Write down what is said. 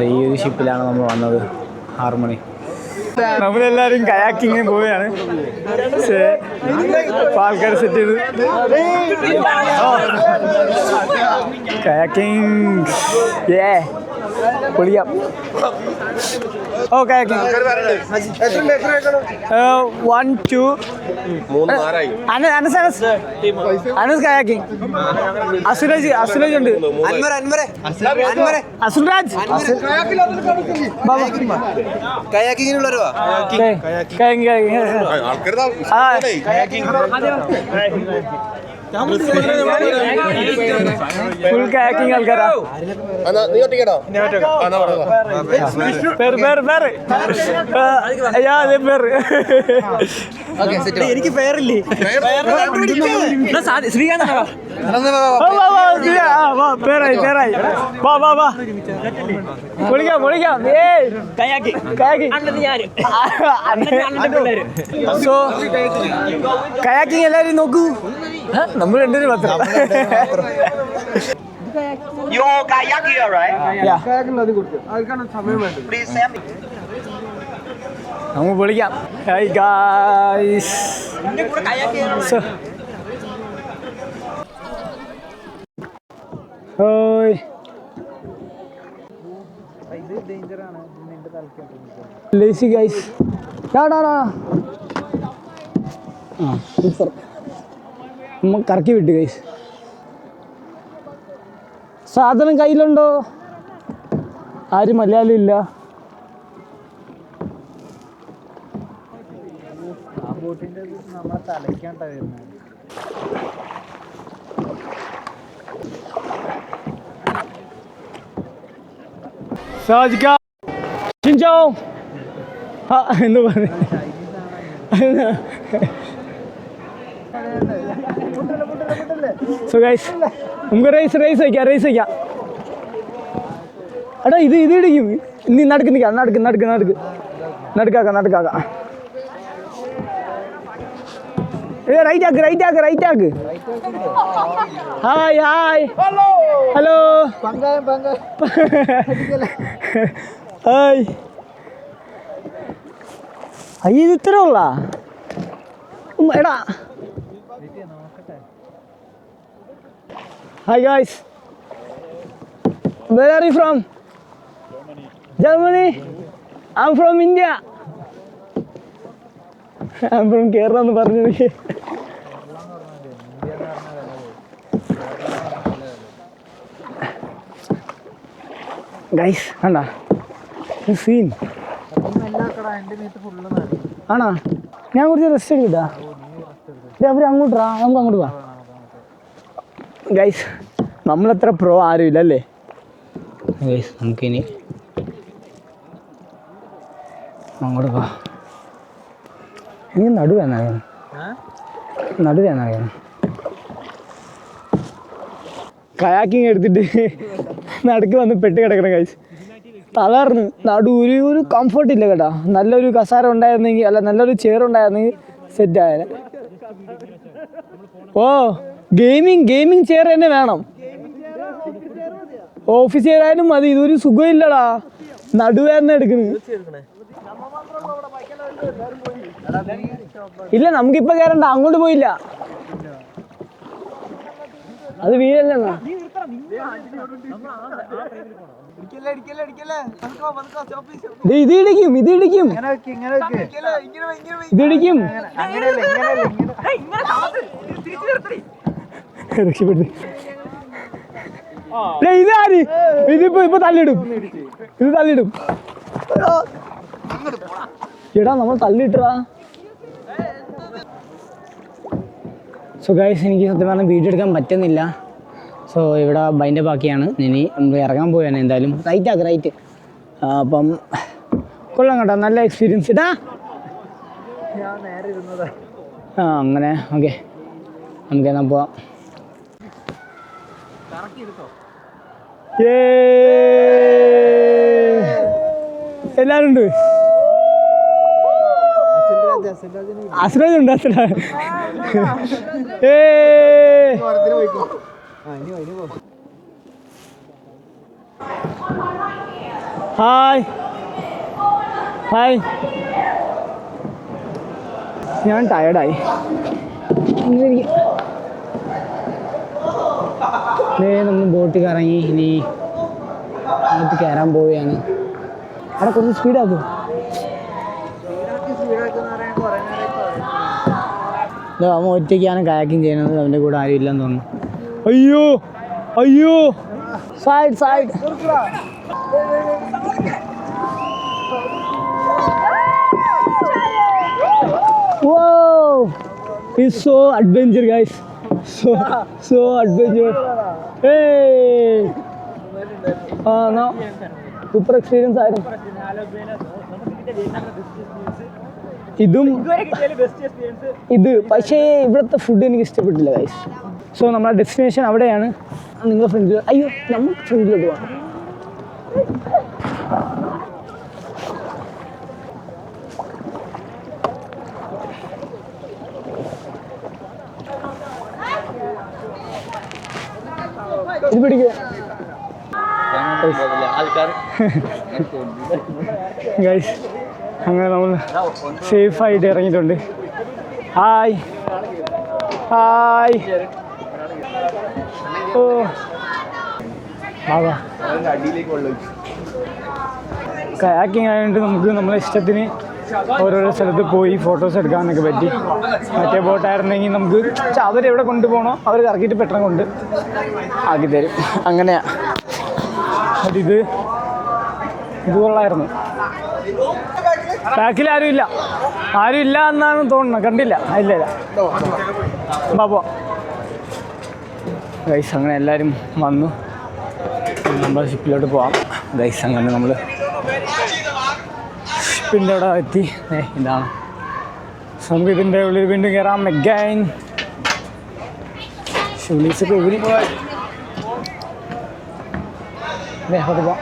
ഈ ഒരു ഷിപ്പിലാണ് നമ്മൾ വന്നത്. 6 മണി. നമ്മളെല്ലാവരും കയാക്കിങ്ങിന് പോവുകയാണ്. പക്ഷേ ആൾക്കാർ സെറ്റ് ചെയ്ത് കയാക്കിങ് പൊളിയാം. ഓ കയാക്കിങ് 1 2 അനസ് കയാക്കിങ്. അസുരാജ് ഉണ്ട്. അസുരാജ് ഫുൾ കയാക്കിങ് ആൾക്കാരാ. എനിക്ക് പേരില്ലേ ശ്രീകാന്ത്. പേരായി വാ പൊളിക്കാം. സോ കയാക്കിങ് എല്ലാവരും നോക്കൂ. നമ്മൾ രണ്ടുപേരും മാത്രം. നമുക്ക് പൊളിക്കാം. Hi guys. ഓയ് ലേസി ഗൈസ്. സൂപ്പർ. നമ്മൾ കറക്കി വിട്ട് ഗൈസ്. സാധനം കയ്യിലുണ്ടോ? ആരും മലയാളം ഇല്ല. നമ്മളെ തലയ്ക്കാണ്ട വരുന്നത്. എന്ന് പറഞ്ഞു. സോ ഗൈസ് നമുക്ക് റേസ് വയ്ക്കാം. എടാ ഇത് ഇടിക്കും. നീ നടക്കാക്കാം. റൈറ്റ് ആക്ക്. Hi hello hi. അയ്യ ഇത് ഇത്ര ഉള്ള എടാ. Hi guys. Where are you from? Germany? I'm from India. I'm from Kerala എന്ന് പറഞ്ഞത്. ഗൈസ് കണ്ടാ സീൻ ആണോ? ഞാൻ കുറച്ച് റെസ്റ്റ് എടുക്കട്ടാ. അവർ അങ്ങോട്ടാ, നമുക്ക് അങ്ങോട്ട് പോവാം. ഗൈസ് നമ്മളത്ര പ്രോ ആരും ഇല്ല അല്ലേ ഗൈസ്. നമുക്കിനി അങ്ങോട്ട് പോവാം. ഇനി നടുവേന്നറിയാം. കയാക്കിങ് എടുത്തിട്ട് നടുക്ക് വന്ന് പെട്ട് കിടക്കണം ഗൈസ്. തളർന്ന് ഒരു കംഫർട്ട് ഇല്ല കേട്ടോ. നല്ലൊരു കസാര ഉണ്ടായിരുന്നെങ്കിൽ, അല്ല നല്ലൊരു ചെയർ ഉണ്ടായിരുന്നെങ്കിൽ സെറ്റ് ആയാലും. ഓ ഗെയിമിങ് ചെയർ തന്നെ വേണം. ഓഫീസ് ചെയർ ആയാലും മതി. ഇതൊരു സുഖമില്ലടാ. നടുവേദന എടുക്കുന്നു. ഇല്ല നമുക്കിപ്പോ കയറണ്ട. അങ്ങോട്ട് പോയില്ല. അത് വീഴല്ലെന്നാ. ഇതിടിക്കും. രക്ഷപ്പെട്ടു. ഇതാര് ഇപ്പൊ തള്ളിയിടും. എടാ നമ്മൾ തള്ളിയിട്ടാ. സോ ഗൈസ് എനിക്ക് സത്യം പറഞ്ഞാൽ വീഡിയോ എടുക്കാൻ പറ്റുന്നില്ല. സോ ഇവിടെ ബൈൻ്റെ ബാക്കിയാണ്. ഇനി നമ്മൾ ഇറങ്ങാൻ പോയാണ് എന്തായാലും. റൈറ്റ്. അപ്പം കൊള്ളാം കേട്ടോ. നല്ല എക്സ്പീരിയൻസ് ഇതാ. അങ്ങനെ ഓക്കെ നമുക്ക് എന്നാൽ പോവാം. എല്ലാവരും ഉണ്ട്. അസുരാജ് ഉണ്ട്. Hi hi. ഞാൻ ടയർഡായി. നമ്മൾ ബോട്ട് കറങ്ങി ഇനി അതിനകത്ത് കയറാൻ പോവുകയാണ്. അവിടെ കുറച്ച് സ്പീഡാക്കും. അവൻ ഒറ്റയ്ക്കാണ് കയാക്കിങ് ചെയ്യുന്നത്. അവൻ്റെ കൂടെ ആരും ഇല്ലെന്ന് തോന്നുന്നു. അയ്യോ അയ്യോ, side side. Whoa, it's so adventure guys, so adventure. Hey, no, super experience ആയിരുന്നു. ഇത് പക്ഷേ ഇവിടുത്തെ ഫുഡ് എനിക്ക് ഇഷ്ടപ്പെട്ടില്ല ഗൈസ്. സോ നമ്മുടെ ഡെസ്റ്റിനേഷൻ അവിടെയാണ്. നിങ്ങളുടെ ഫ്രണ്ടിൽ, അയ്യോ നമുക്ക് ഫ്രണ്ടിലോട്ട് പോകാം. ഇത് പിടിക്കുക ഗൈസ്. അങ്ങനെ നമ്മൾ സേഫായിട്ട് ഇറങ്ങിയിട്ടുണ്ട്. Hi hi. ഓ ആവാ, കയാക്കിങ് ആയതുകൊണ്ട് നമുക്ക് നമ്മളെ ഇഷ്ടത്തിന് ഓരോരോ സ്ഥലത്ത് പോയി ഫോട്ടോസ് എടുക്കാനൊക്കെ പറ്റി. മറ്റേ ബോട്ടായിരുന്നെങ്കിൽ നമുക്ക് അവരെവിടെ കൊണ്ടുപോകണോ അവർ കറക്കിയിട്ട് പെട്ടെന്ന് കൊണ്ട് ആക്കി തരും. അങ്ങനെയാ. ഇത് കൊള്ളായിരുന്നു. ബാക്കിൽ ആരും ഇല്ല എന്നാണ് തോന്നുന്നത്. കണ്ടില്ല. ഇല്ല ബാബോ ഗൈസ്. അങ്ങനെ എല്ലാവരും വന്നു. നമ്മൾ ഷിപ്പിലോട്ട് പോവാം ഗൈസ്. അങ്ങനെ നമ്മൾ ഷിപ്പിൻ്റെ അവിടെ എത്തി. ഇതാണ്. നമുക്ക് ഇതിൻ്റെ ഉള്ളിൽ വീണ്ടും കയറാം. മെഗൈൻ ഷൂലീസൊക്കെ ഊരി പോകാൻ പോവാം.